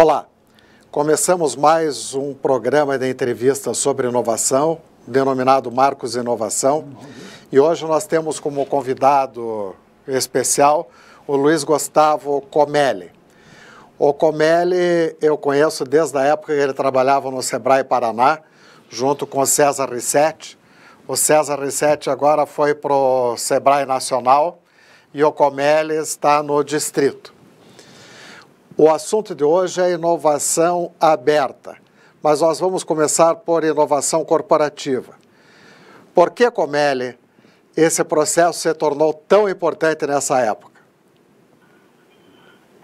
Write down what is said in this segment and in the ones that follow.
Olá, começamos mais um programa de entrevistas sobre inovação, denominado Marcos Inovação, e hoje nós temos como convidado especial o Luiz Gustavo Comelli. O Comelli eu conheço desde a época que ele trabalhava no Sebrae Paraná, junto com o César Rissetti. O César Rissetti agora foi para o Sebrae Nacional e o Comelli está no Distrito. O assunto de hoje é inovação aberta, mas nós vamos começar por inovação corporativa. Por que, Comelli, esse processo se tornou tão importante nessa época?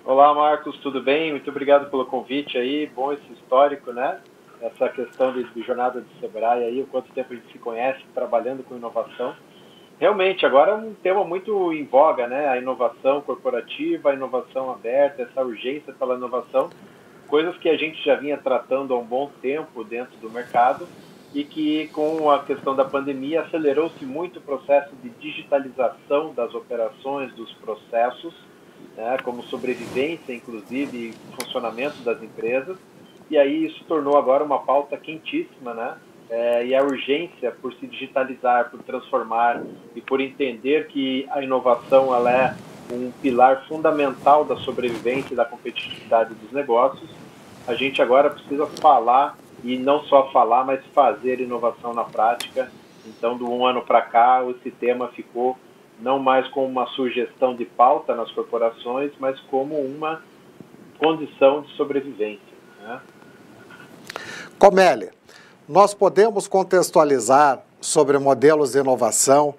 Olá, Marcos, tudo bem? Muito obrigado pelo convite aí, bom esse histórico, né? Essa questão de jornada de Sebrae aí, o quanto tempo a gente se conhece trabalhando com inovação. Realmente, agora é um tema muito em voga, né? A inovação corporativa, a inovação aberta, essa urgência pela inovação, coisas que a gente já vinha tratando há um bom tempo dentro do mercado e que, com a questão da pandemia, acelerou-se muito o processo de digitalização das operações, dos processos, né? Como sobrevivência, inclusive, e funcionamento das empresas. E aí isso tornou agora uma pauta quentíssima, né? E a urgência por se digitalizar, por transformar e por entender que a inovação ela é um pilar fundamental da sobrevivência e da competitividade dos negócios, a gente agora precisa falar, e não só falar, mas fazer inovação na prática. Então, de um ano para cá, esse tema ficou não mais como uma sugestão de pauta nas corporações, mas como uma condição de sobrevivência, né? Comelli, nós podemos contextualizar sobre modelos de inovação,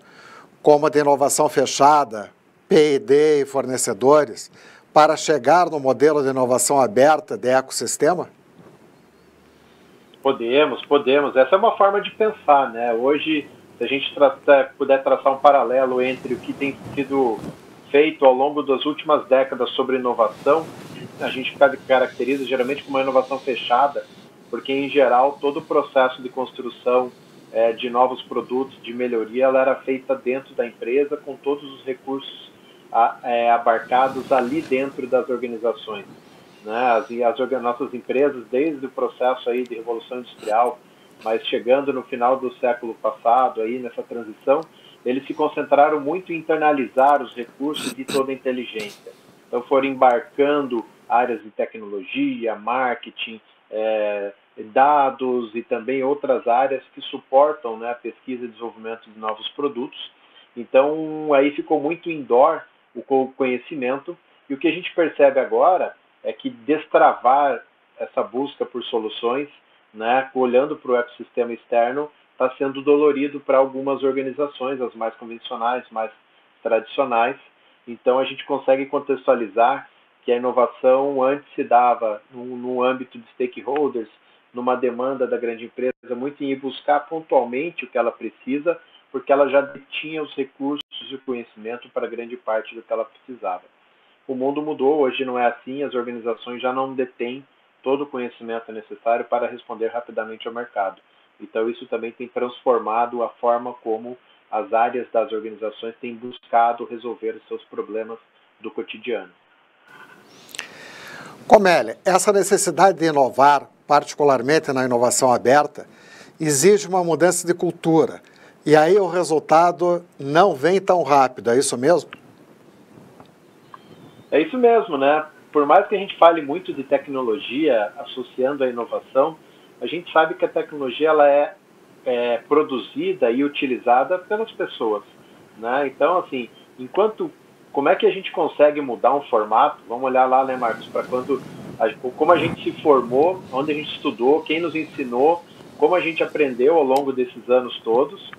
como a de inovação fechada, P&D e fornecedores, para chegar no modelo de inovação aberta de ecossistema? Podemos. Essa é uma forma de pensar, né? Hoje, se a gente puder traçar um paralelo entre o que tem sido feito ao longo das últimas décadas sobre inovação, a gente caracteriza geralmente como uma inovação fechada, porque, em geral, todo o processo de construção de novos produtos, de melhoria, ela era feita dentro da empresa, com todos os recursos abarcados ali dentro das organizações, né? As nossas empresas, desde o processo aí de Revolução Industrial, mas chegando no final do século passado, aí nessa transição, eles se concentraram muito em internalizar os recursos de toda a inteligência. Então, foram embarcando áreas de tecnologia, marketing, dados e também outras áreas que suportam, né, a pesquisa e desenvolvimento de novos produtos. Então, aí ficou muito indoor o conhecimento, e o que a gente percebe agora é que destravar essa busca por soluções, né, olhando para o ecossistema externo, está sendo dolorido para algumas organizações, as mais convencionais, mais tradicionais. Então, a gente consegue contextualizar que a inovação antes se dava no âmbito de stakeholders, numa demanda da grande empresa, muito em ir buscar pontualmente o que ela precisa, porque ela já tinha os recursos e o conhecimento para grande parte do que ela precisava. O mundo mudou, hoje não é assim, as organizações já não detêm todo o conhecimento necessário para responder rapidamente ao mercado. Então, isso também tem transformado a forma como as áreas das organizações têm buscado resolver os seus problemas do cotidiano. Comelli, essa necessidade de inovar, particularmente na inovação aberta, exige uma mudança de cultura. E aí o resultado não vem tão rápido, é isso mesmo? É isso mesmo, né? Por mais que a gente fale muito de tecnologia associando a inovação, a gente sabe que a tecnologia ela é produzida e utilizada pelas pessoas, né? Então, assim, como é que a gente consegue mudar um formato? Vamos olhar lá, né, Marcos, para como a gente se formou, onde a gente estudou, quem nos ensinou, como a gente aprendeu ao longo desses anos todos.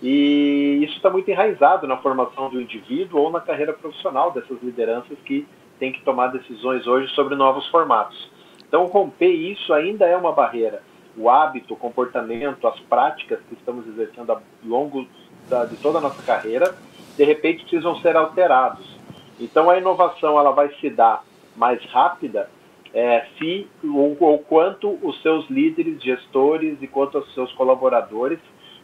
E isso está muito enraizado na formação do indivíduo ou na carreira profissional dessas lideranças que têm que tomar decisões hoje sobre novos formatos. Então, romper isso ainda é uma barreira. O hábito, o comportamento, as práticas que estamos exercendo ao longo de toda a nossa carreira, de repente precisam ser alterados. Então, a inovação ela vai se dar mais rápida se ou quanto os seus líderes, gestores e quanto os seus colaboradores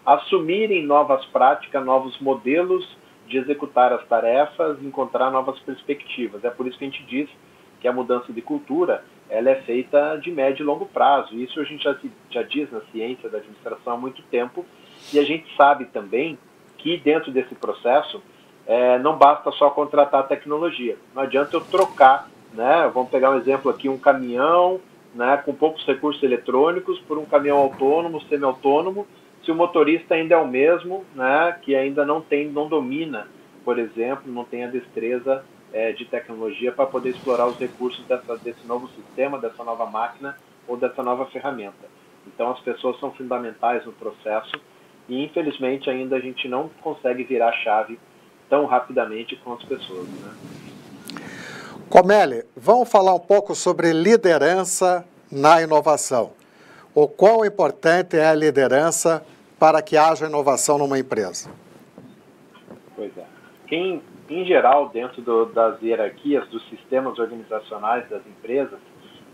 assumirem novas práticas, novos modelos de executar as tarefas, encontrar novas perspectivas. É por isso que a gente diz que a mudança de cultura ela é feita de médio e longo prazo. Isso a gente já diz na ciência da administração há muito tempo, e a gente sabe também que dentro desse processo não basta só contratar tecnologia. Não adianta eu trocar, né? Vamos pegar um exemplo aqui, um caminhão, né, com poucos recursos eletrônicos por um caminhão autônomo, semi-autônomo, se o motorista ainda é o mesmo, né, que ainda não domina, por exemplo, não tem a destreza de tecnologia para poder explorar os recursos desse novo sistema, dessa nova máquina ou dessa nova ferramenta. Então as pessoas são fundamentais no processo e infelizmente ainda a gente não consegue virar a chave tão rapidamente com as pessoas, né? Comelli, vamos falar um pouco sobre liderança na inovação. O quão importante é a liderança para que haja inovação numa empresa? Pois é. Em geral, dentro das hierarquias, dos sistemas organizacionais das empresas,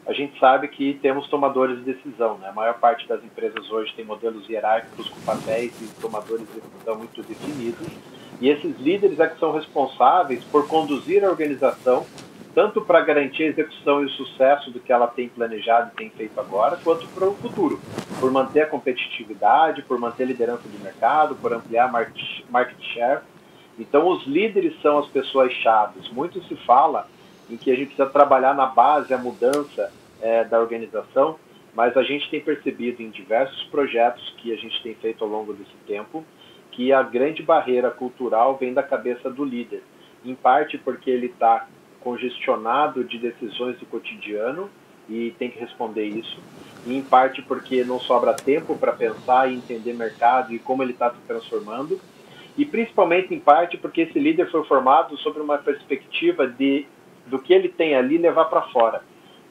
a gente sabe que temos tomadores de decisão, né? A maior parte das empresas hoje tem modelos hierárquicos com papéis e tomadores de decisão muito definidos. E esses líderes é que são responsáveis por conduzir a organização, tanto para garantir a execução e o sucesso do que ela tem planejado e tem feito agora, quanto para o futuro, por manter a competitividade, por manter a liderança de mercado, por ampliar market share. Então, os líderes são as pessoas-chave. Muito se fala em que a gente precisa trabalhar na base, a mudança da organização, mas a gente tem percebido em diversos projetos que a gente tem feito ao longo desse tempo, que a grande barreira cultural vem da cabeça do líder, em parte porque ele está congestionado de decisões do cotidiano e tem que responder isso, e em parte porque não sobra tempo para pensar e entender mercado e como ele está se transformando, e principalmente em parte porque esse líder foi formado sobre uma perspectiva do que ele tem ali levar para fora.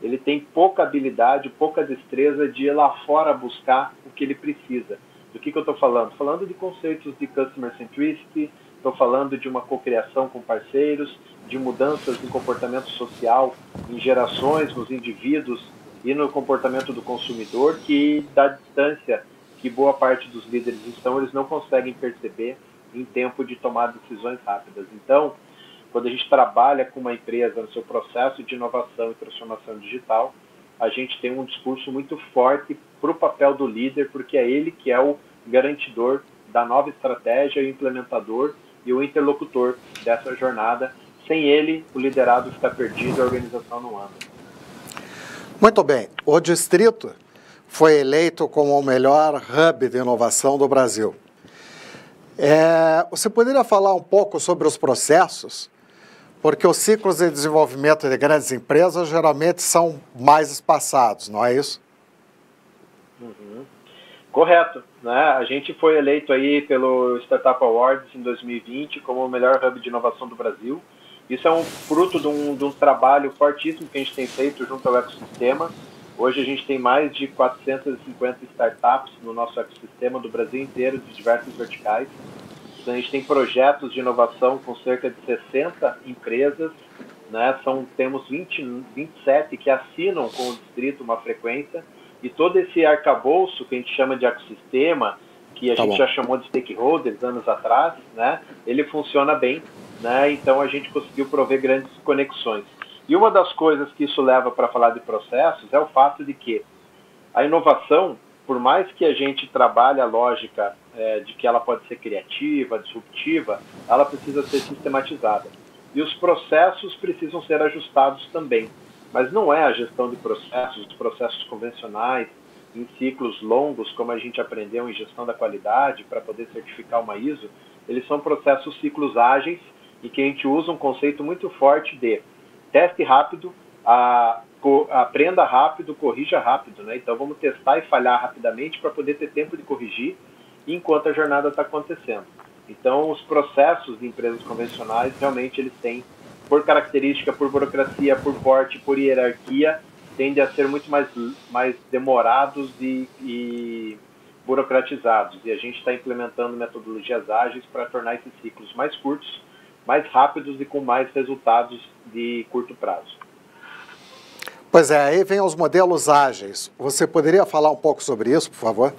Ele tem pouca habilidade, pouca destreza de ir lá fora buscar o que ele precisa. Do que eu estou falando? Falando de conceitos de customer centricity, estou falando de uma cocriação com parceiros, de mudanças no comportamento social, em gerações, nos indivíduos e no comportamento do consumidor, que da distância que boa parte dos líderes estão, eles não conseguem perceber em tempo de tomar decisões rápidas. Então, quando a gente trabalha com uma empresa no seu processo de inovação e transformação digital, a gente tem um discurso muito forte para o papel do líder, porque é ele que é o garantidor da nova estratégia, o implementador e o interlocutor dessa jornada. Sem ele, o liderado fica perdido e a organização não anda. Muito bem. O Distrito foi eleito como o melhor hub de inovação do Brasil. Você poderia falar um pouco sobre os processos? Porque os ciclos de desenvolvimento de grandes empresas geralmente são mais espaçados, não é isso? Uhum. Correto, né? A gente foi eleito aí pelo Startup Awards em 2020 como o melhor hub de inovação do Brasil. Isso é um fruto de um trabalho fortíssimo que a gente tem feito junto ao ecossistema. Hoje a gente tem mais de 450 startups no nosso ecossistema do Brasil inteiro, de diversos verticais. Então, a gente tem projetos de inovação com cerca de 60 empresas, né? Temos 27 que assinam com o Distrito uma frequência, e todo esse arcabouço que a gente chama de ecossistema, que a gente já chamou de stakeholders anos atrás, né? Ele funciona bem, né? Então a gente conseguiu prover grandes conexões. E uma das coisas que isso leva para falar de processos é o fato de que a inovação, por mais que a gente trabalhe a lógica de que ela pode ser criativa, disruptiva, ela precisa ser sistematizada. E os processos precisam ser ajustados também. Mas não é a gestão de processos, os processos convencionais, em ciclos longos, como a gente aprendeu em gestão da qualidade, para poder certificar uma ISO, eles são processos ciclos ágeis e que a gente usa um conceito muito forte de teste rápido, aprenda rápido, corrija rápido, né? Então vamos testar e falhar rapidamente para poder ter tempo de corrigir enquanto a jornada está acontecendo. Então os processos de empresas convencionais realmente eles têm, por característica, por burocracia, por porte, por hierarquia, tendem a ser muito mais demorados e burocratizados. E a gente está implementando metodologias ágeis para tornar esses ciclos mais curtos, mais rápidos e com mais resultados de curto prazo. Pois é, aí vem os modelos ágeis. Você poderia falar um pouco sobre isso, por favor?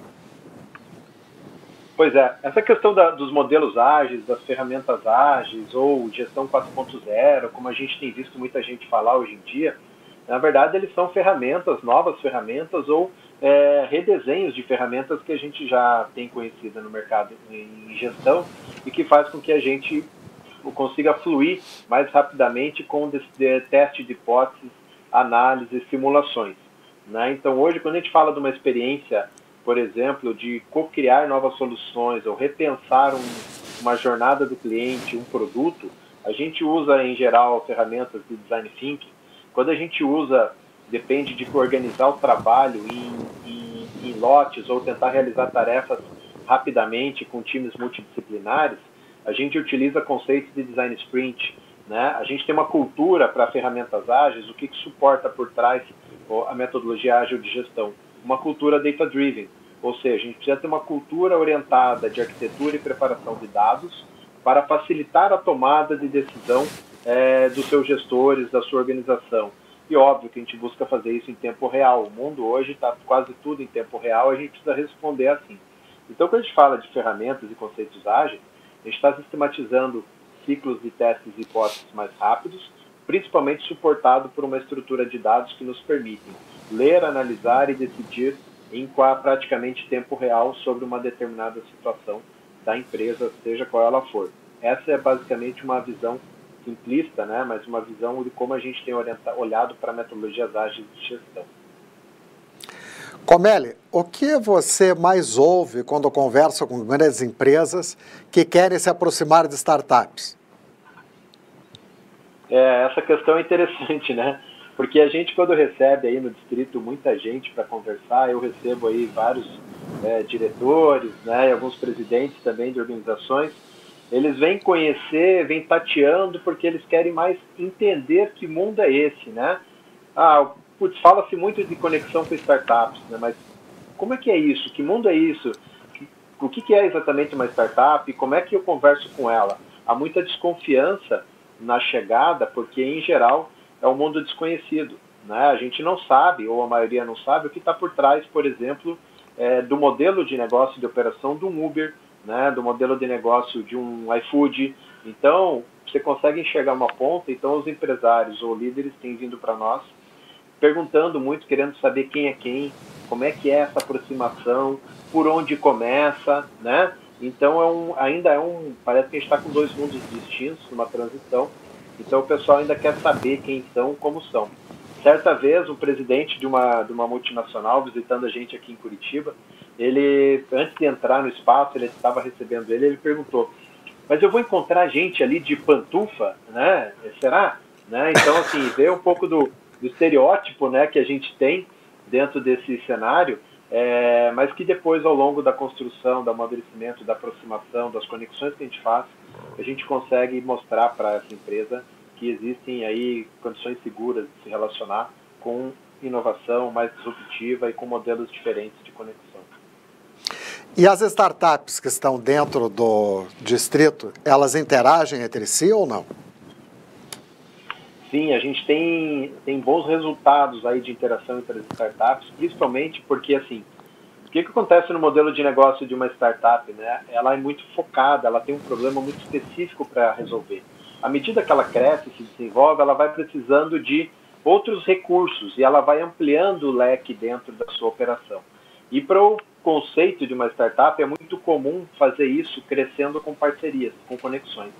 Pois é, essa questão dos modelos ágeis, das ferramentas ágeis ou gestão 4.0, como a gente tem visto muita gente falar hoje em dia, na verdade eles são ferramentas, novas ferramentas ou redesenhos de ferramentas que a gente já tem conhecida no mercado em gestão e que faz com que a gente consiga fluir mais rapidamente com teste de hipóteses, análise, simulações, né? Então hoje, quando a gente fala de uma experiência, por exemplo, de co-criar novas soluções ou repensar uma jornada do cliente, um produto, a gente usa em geral ferramentas de design thinking. Quando a gente usa, depende de organizar o trabalho em lotes ou tentar realizar tarefas rapidamente com times multidisciplinares, a gente utiliza conceitos de design sprint, né? A gente tem uma cultura para ferramentas ágeis, o que suporta por trás a metodologia ágil de gestão? Uma cultura data-driven, ou seja, a gente precisa ter uma cultura orientada de arquitetura e preparação de dados para facilitar a tomada de decisão dos seus gestores, da sua organização. E óbvio que a gente busca fazer isso em tempo real. O mundo hoje está quase tudo em tempo real, a gente precisa responder assim. Então, quando a gente fala de ferramentas e conceitos ágeis, a gente está sistematizando ciclos de testes e hipóteses mais rápidos, principalmente suportado por uma estrutura de dados que nos permitem ler, analisar e decidir em praticamente tempo real sobre uma determinada situação da empresa, seja qual ela for. Essa é basicamente uma visão simplista, né, mas uma visão de como a gente tem olhado para metodologias ágeis de gestão. Comelli, o que você mais ouve quando conversa com grandes empresas que querem se aproximar de startups? Essa questão é interessante, né? Porque a gente, quando recebe aí no distrito muita gente para conversar, eu recebo aí vários diretores, né, e alguns presidentes também de organizações, eles vêm conhecer, vêm tateando, porque eles querem mais entender que mundo é esse, né? Fala-se muito de conexão com startups, né? Mas como é que é isso? Que mundo é isso? O que é exatamente uma startup? Como é que eu converso com ela? Há muita desconfiança na chegada, porque, em geral, é um mundo desconhecido, né? A gente não sabe, ou a maioria não sabe, o que está por trás, por exemplo, do modelo de negócio de operação de um Uber, né? Do modelo de negócio de um iFood. Então, você consegue enxergar uma ponta, então os empresários ou líderes têm vindo para nós, perguntando muito, querendo saber quem é quem, como é que é essa aproximação, por onde começa, né? Então, parece que a gente está com dois mundos distintos, numa transição. Então, o pessoal ainda quer saber quem são, como são. Certa vez, um presidente de uma multinacional, visitando a gente aqui em Curitiba, ele, antes de entrar no espaço, ele estava recebendo ele perguntou, mas eu vou encontrar gente ali de pantufa, né? Será? Né? Então, assim, vê um pouco do estereótipo, né, que a gente tem dentro desse cenário, mas que depois, ao longo da construção, do amadurecimento, da aproximação, das conexões que a gente faz, a gente consegue mostrar para essa empresa que existem aí condições seguras de se relacionar com inovação mais disruptiva e com modelos diferentes de conexão. E as startups que estão dentro do distrito, elas interagem entre si ou não? Sim, a gente tem bons resultados aí de interação entre as startups, principalmente porque, assim, o que acontece no modelo de negócio de uma startup, né? Ela é muito focada, ela tem um problema muito específico para resolver. À medida que ela cresce, se desenvolve, ela vai precisando de outros recursos e ela vai ampliando o leque dentro da sua operação. E para o conceito de uma startup é muito comum fazer isso crescendo com parcerias, com conexões.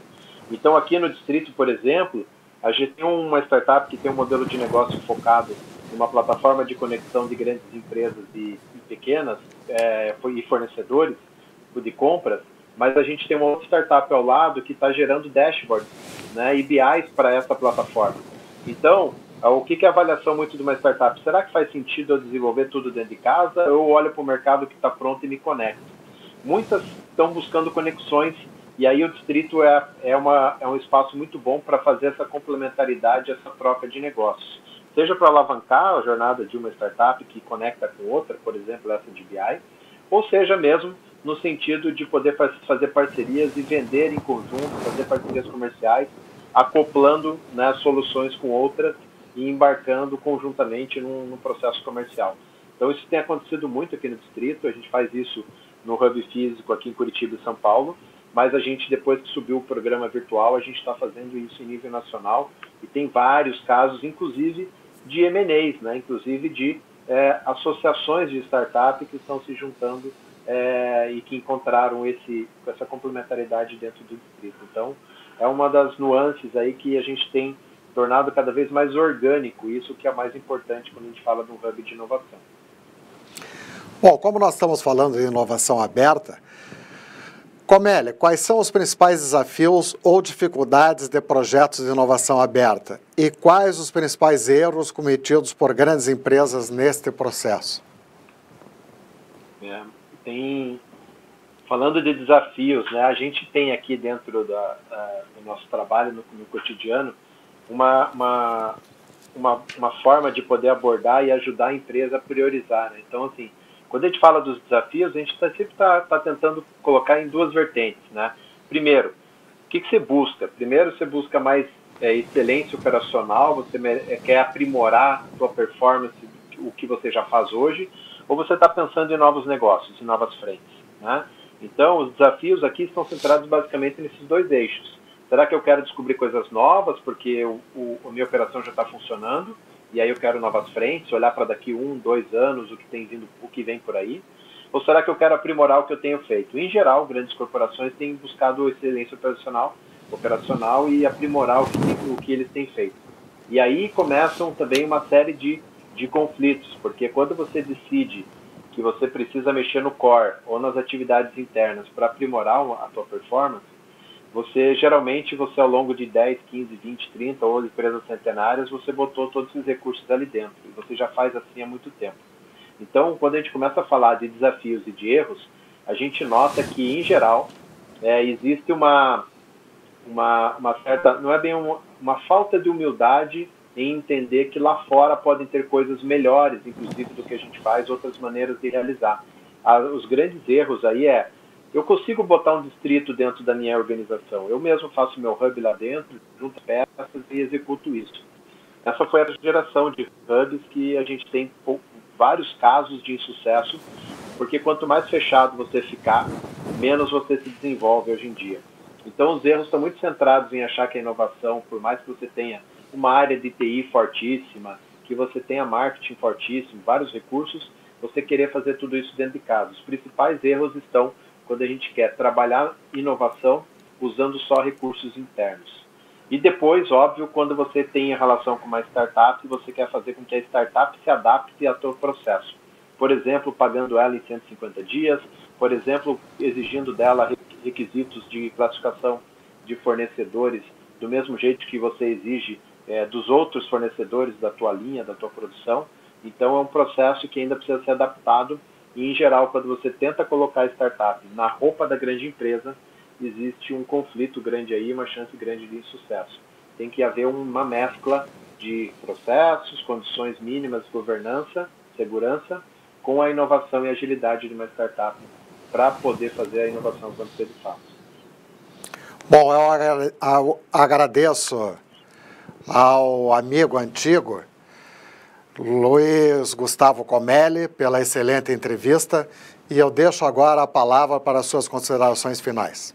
Então, aqui no distrito, por exemplo, a gente tem uma startup que tem um modelo de negócio focado em uma plataforma de conexão de grandes empresas e pequenas e fornecedores de compras, mas a gente tem uma outra startup ao lado que está gerando dashboards, né, e BIs para essa plataforma. Então, o que é a avaliação muito de uma startup? Será que faz sentido eu desenvolver tudo dentro de casa ou eu olho para o mercado que está pronto e me conecto? Muitas estão buscando conexões e aí o distrito é um espaço muito bom para fazer essa complementaridade, essa troca de negócios. Seja para alavancar a jornada de uma startup que conecta com outra, por exemplo, essa de BI, ou seja mesmo no sentido de poder fazer parcerias e vender em conjunto, fazer parcerias comerciais, acoplando, né, soluções com outras e embarcando conjuntamente num processo comercial. Então isso tem acontecido muito aqui no distrito, a gente faz isso no hub físico aqui em Curitiba e São Paulo, mas a gente, depois que subiu o programa virtual, a gente está fazendo isso em nível nacional e tem vários casos, inclusive de M&As, né? Inclusive de associações de startup que estão se juntando e que encontraram essa complementariedade dentro do distrito. Então, é uma das nuances aí que a gente tem tornado cada vez mais orgânico, isso que é mais importante quando a gente fala de um hub de inovação. Bom, como nós estamos falando de inovação aberta, Comélia, quais são os principais desafios ou dificuldades de projetos de inovação aberta? E quais os principais erros cometidos por grandes empresas neste processo? Falando de desafios, né, a gente tem aqui dentro do nosso trabalho, no cotidiano, uma forma de poder abordar e ajudar a empresa a priorizar, né? Então, assim, quando a gente fala dos desafios, a gente sempre está tentando colocar em duas vertentes, né? Primeiro, o que você busca? Primeiro, você busca mais excelência operacional, você quer aprimorar a sua performance, o que você já faz hoje, ou você está pensando em novos negócios, em novas frentes, né? Então, os desafios aqui estão centrados basicamente nesses dois eixos. Será que eu quero descobrir coisas novas, porque a minha operação já está funcionando, e aí eu quero novas frentes, olhar para daqui 1, 2 anos, o que vem por aí? Ou será que eu quero aprimorar o que eu tenho feito? Em geral, grandes corporações têm buscado excelência operacional e aprimorar o que eles têm feito. E aí começam também uma série de conflitos, porque quando você decide que você precisa mexer no core ou nas atividades internas para aprimorar a tua performance, geralmente ao longo de 10, 15, 20, 30 ou empresas centenárias, você botou todos esses recursos ali dentro, e você já faz assim há muito tempo. Então, quando a gente começa a falar de desafios e de erros, a gente nota que, em geral, existe uma certa, não é bem uma falta de humildade em entender que lá fora podem ter coisas melhores, inclusive, do que a gente faz, outras maneiras de realizar. Os grandes erros aí eu consigo botar um distrito dentro da minha organização. Eu mesmo faço meu hub lá dentro, junto peças e executo isso. Essa foi a geração de hubs que a gente tem vários casos de insucesso, porque quanto mais fechado você ficar, menos você se desenvolve hoje em dia. Então, os erros estão muito centrados em achar que a inovação, por mais que você tenha uma área de TI fortíssima, que você tenha marketing fortíssimo, vários recursos, você querer fazer tudo isso dentro de casa. Os principais erros estão quando a gente quer trabalhar inovação usando só recursos internos. E depois, óbvio, quando você tem relação com uma startup, você quer fazer com que a startup se adapte ao seu processo. Por exemplo, pagando ela em 150 dias, por exemplo, exigindo dela requisitos de classificação de fornecedores do mesmo jeito que você exige dos outros fornecedores da tua linha, da tua produção. Então, é um processo que ainda precisa ser adaptado. E, em geral, quando você tenta colocar a startup na roupa da grande empresa, existe um conflito grande aí, uma chance grande de insucesso. Tem que haver uma mescla de processos, condições mínimas de governança, segurança, com a inovação e agilidade de uma startup para poder fazer a inovação acontecer de fato. Bom, eu agradeço ao amigo antigo, Luiz Gustavo Comelli, pela excelente entrevista, e eu deixo agora a palavra para as suas considerações finais.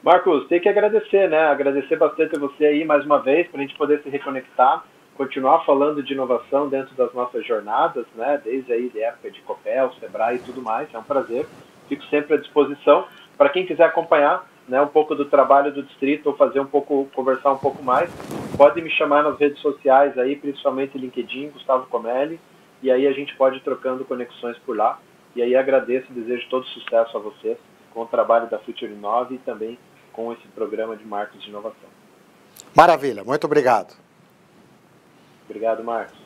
Marcos, tem que agradecer, né? Agradecer bastante a você aí mais uma vez, para a gente poder se reconectar, continuar falando de inovação dentro das nossas jornadas, né? Desde aí de época de Copel, Sebrae e tudo mais, é um prazer. Fico sempre à disposição. Para quem quiser acompanhar, né, um pouco do trabalho do distrito ou conversar um pouco mais, pode me chamar nas redes sociais aí, principalmente LinkedIn, Gustavo Comelli, e aí a gente pode ir trocando conexões por lá. E aí agradeço e desejo todo sucesso a vocês com o trabalho da Future Inove e também com esse programa de marcos de inovação. Maravilha, muito obrigado. Obrigado, Marcos.